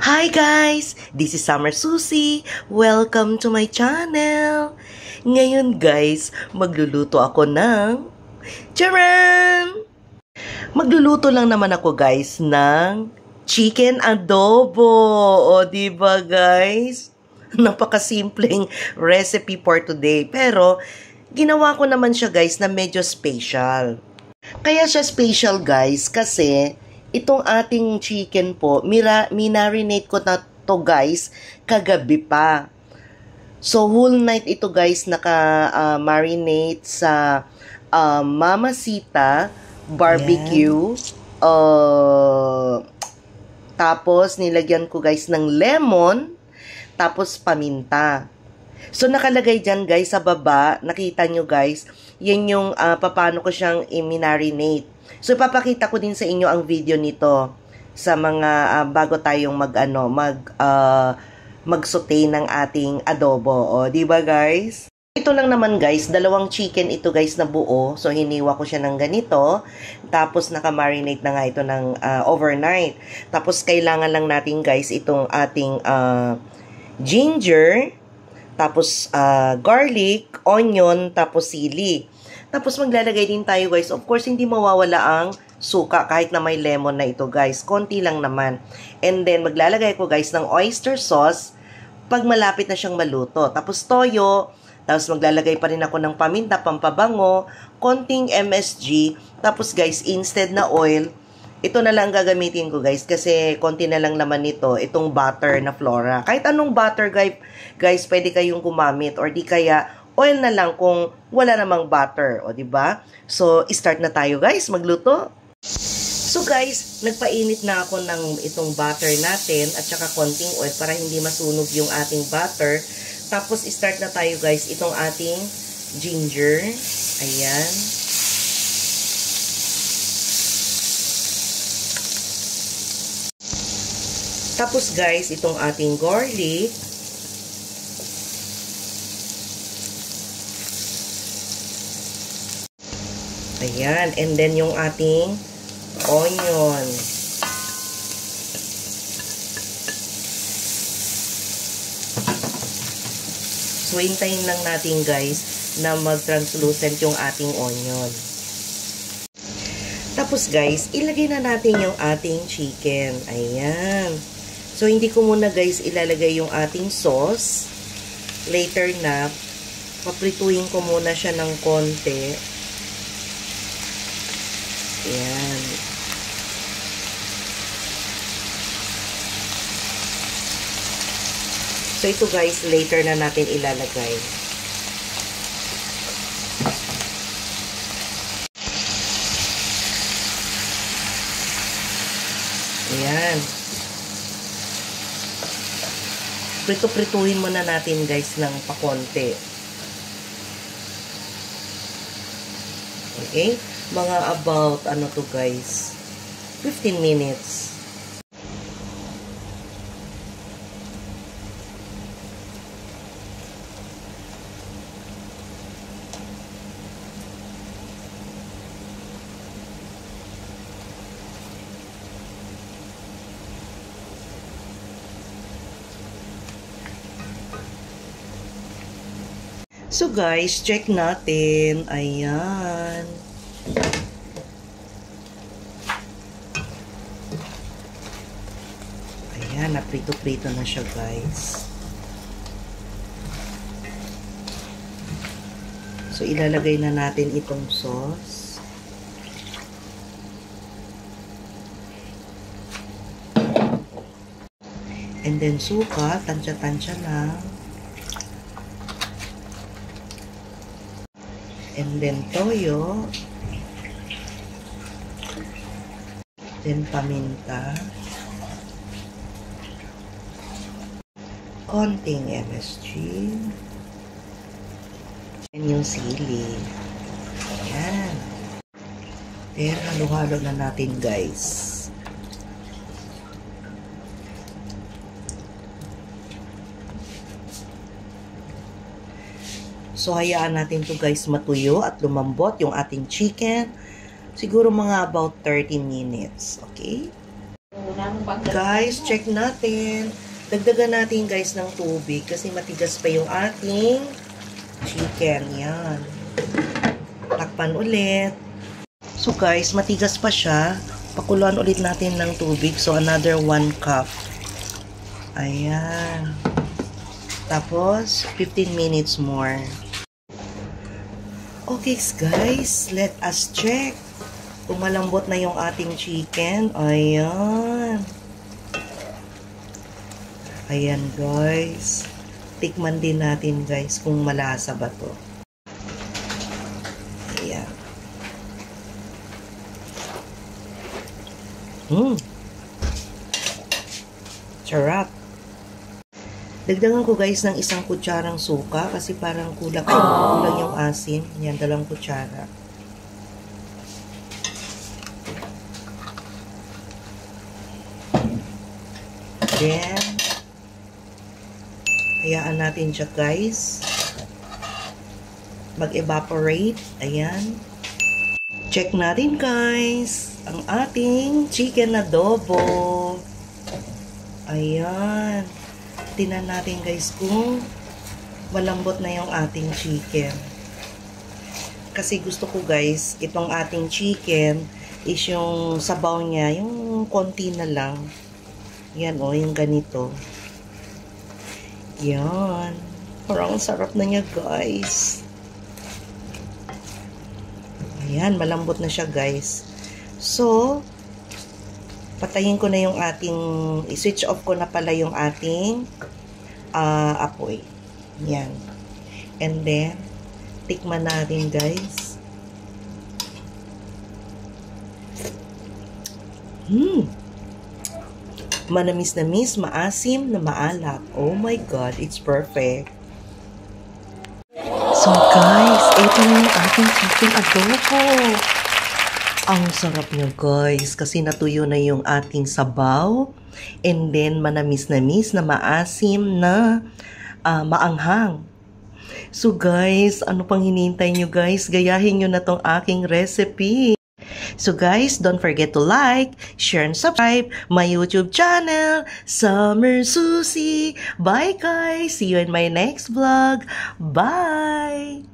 Hi guys! This is Summer Susie. Welcome to my channel. Ngayon guys, magluluto ako ng charan! Magluluto lang naman ako guys ng chicken adobo. O diba guys? Napakasimpleng recipe for today. Pero ginawa ko naman siya guys na medyo special. Kaya siya special guys kasi itong ating chicken po, minarinate ko na to guys kagabi pa. So whole night ito guys naka-marinate sa Mama Sita barbecue. Tapos nilagyan ko guys ng lemon, tapos paminta. So nakalagay dyan guys sa baba, nakita nyo guys, yan yung paano ko siyang i-marinate. So ipapakita ko din sa inyo ang video nito sa mga bago tayong mag-saute ng ating adobo. O, di ba guys? Ito lang naman guys, dalawang chicken ito guys na buo. So hiniwa ko siya ng ganito. Tapos naka-marinate na nga ito ng overnight. Tapos kailangan lang natin guys itong ating ginger, tapos garlic, onion, tapos sili. Tapos maglalagay din tayo guys. Of course, hindi mawawala ang suka kahit na may lemon na ito guys. Konti lang naman. And then maglalagay ko guys ng oyster sauce pag malapit na siyang maluto. Tapos toyo. Tapos maglalagay pa rin ako ng paminta, pampabango, konting MSG. Tapos guys, instead na oil, ito na lang gagamitin ko guys kasi konti na lang naman nito, itong butter na Flora. Kahit anong butter guys, pwede kayong gumamit or di kaya oil na lang kung wala namang butter, o di ba? So start na tayo guys, magluto. So guys, nagpainit na ako ng itong butter natin at saka konting oil para hindi masunog yung ating butter. Tapos start na tayo guys, itong ating ginger. Ayan. Tapos guys, itong ating garlic. Ayan. And then yung ating onion. So, hintayin lang natin guys na mag-translucent yung ating onion. Tapos guys, ilagay na natin yung ating chicken. Ayan. So, hindi ko muna guys ilalagay yung ating sauce. Later na, paprituhin ko muna siya ng konti. Ayan. So, ito guys, later na natin ilalagay. Ayan. Prito-prituhin muna natin guys ng pakonti. Okay? Mga about, ano to guys, 15 minutes. So guys, check natin. Ayan. Ayan, naprito-prito na siya guys. So ilalagay na natin itong sauce. And then suka, tansya-tansya lang. And then toyo. Then paminta. Konting MSG. And yung sili. Ayan. Then halo-halo na natin guys. So, hayaan natin to guys matuyo at lumambot yung ating chicken. Siguro mga about 30 minutes. Okay? Guys, check natin. Dagdagan natin guys ng tubig kasi matigas pa yung ating chicken. Yan. Takpan ulit. So guys, matigas pa siya. Pakuluan ulit natin ng tubig. So another 1 cup. Ayan. Tapos, 15 minutes more. Okay guys, let us check. Kung malambot na yung ating chicken. Ayan. Ayan guys. Tikman din natin guys kung malasa ba to. Ayan. Sarap. Dagdagan ko guys ng 1 kutsarang suka kasi parang kulang yung asin. Yan, 2 kutsara. Then, hayaan natin siya guys. Mag-evaporate. Ayan. Check natin guys ang ating chicken adobo. Ayan. Tingnan natin guys kung malambot na yung ating chicken. Kasi gusto ko guys, itong ating chicken is yung sabaw niya, yung konti na lang. Yan o, yung ganito. Yan. Parang sarap na niya guys. Ayan, malambot na siya guys. So, patayin ko na yung ating, i-switch off ko na pala yung ating apoy. Yan. And then, tikman natin guys. Manamis-namis, maasim, na maalat. Oh my God, it's perfect. So guys, ito na yung ating chicken adobo. Ang sarap niya guys kasi natuyo na yung ating sabaw and then manamis-namis na maasim na maanghang. So guys, ano pang hinihintay nyo guys? Gayahin nyo na tong aking recipe. So guys, don't forget to like, share, and subscribe my YouTube channel, Summer Susie. Bye guys! See you in my next vlog. Bye!